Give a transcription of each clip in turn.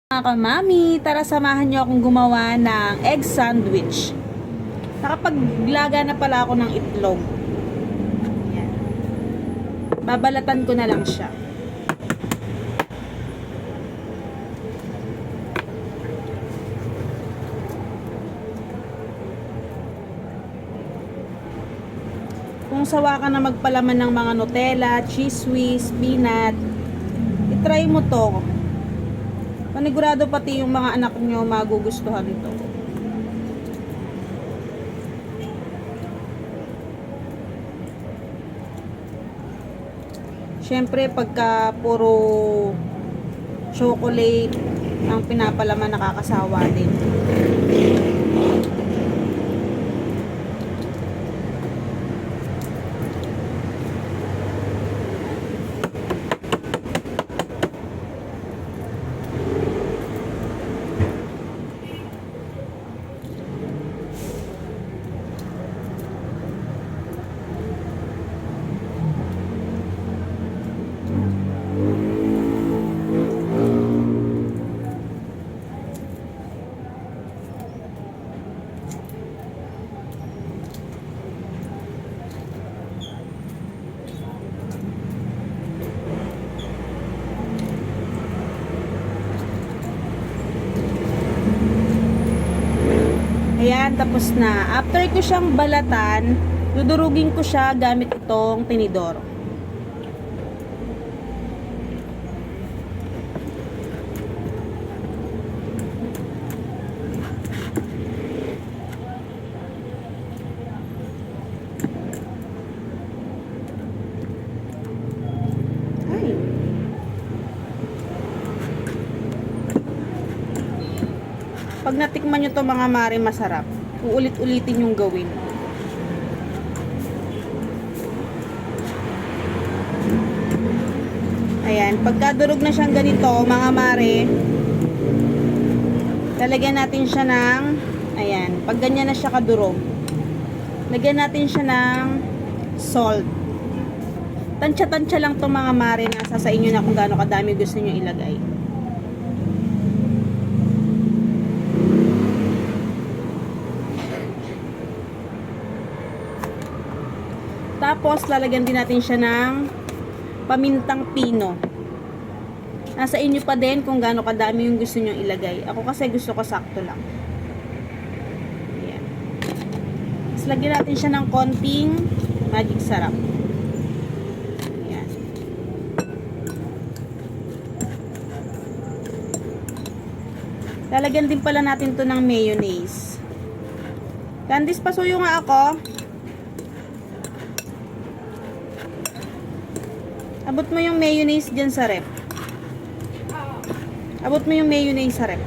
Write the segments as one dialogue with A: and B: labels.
A: Mga kamami, tara samahan niyo akong gumawa ng egg sandwich. Nakapaglaga na pala ako ng itlog. Yan. Babalatan ko na lang siya. Kung sawa ka na magpalaman ng mga Nutella, cheese whiz, peanut, itry mo to. Panigurado pati yung mga anak nyo magugustuhan ito. Siyempre pagka puro chocolate ang pinapalaman, nakakasawa din. Ayan, tapos na. After ko siyang balatan, dudurugin ko siya gamit itong tinidor. Ay. Pag natikman nyo to mga mare, masarap. Uulit-ulitin yung gawin. Ayan, pagkadurog na siyang ganito, mga mare, lalagyan natin siya ng, ayan, pag ganyan na siya kadurog, lagyan natin siya ng salt. Tansya-tansya lang to mga mare, nasa sa inyo na kung gaano kadami gusto nyo ilagay. Tapos, lalagyan din natin siya ng pamintang pino. Nasa inyo pa din kung gaano kadami yung gusto nyo ilagay. Ako kasi gusto ko sakto lang. Ayan. Tapos, lagyan natin siya ng konting magic sarap. Ayan. Lalagyan din pala natin to ng mayonnaise. Candice, pasuyo nga ako. Abot mo yung mayonnaise dyan sa rep. Abot mo yung mayonnaise sa rep.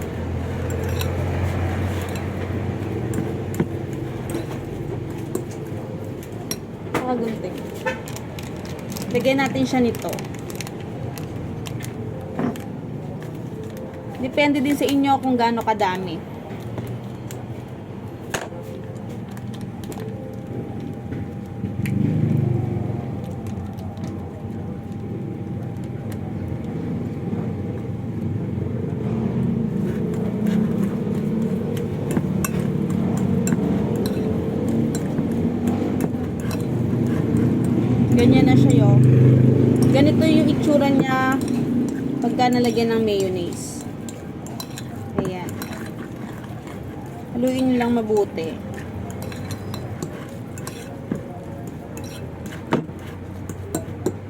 A: Nakagunting. Lagyan natin siya nito. Depende din sa inyo kung gaano kadami. Ganyan na siya yo. Ganito yung itsura niya pagka nalagyan ng mayonnaise. Ayan. Haluin nyo lang mabuti.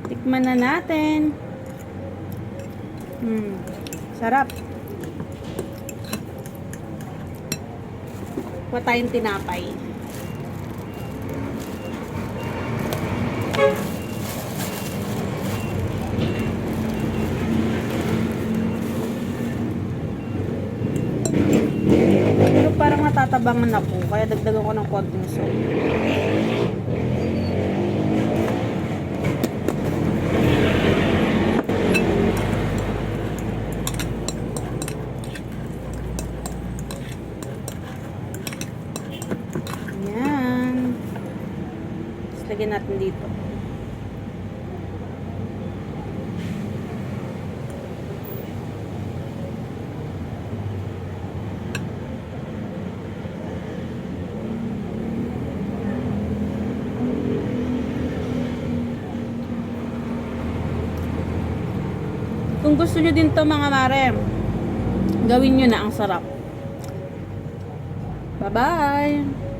A: Tikman na natin. Sarap. Kuha tayong tinapay. Pero parang natatabangan ako, kaya dagdagan ko ng konting salt. Ayan. Tapos lagyan natin dito. Kung gusto nyo din to mga mare, gawin nyo na, ang sarap. Bye-bye!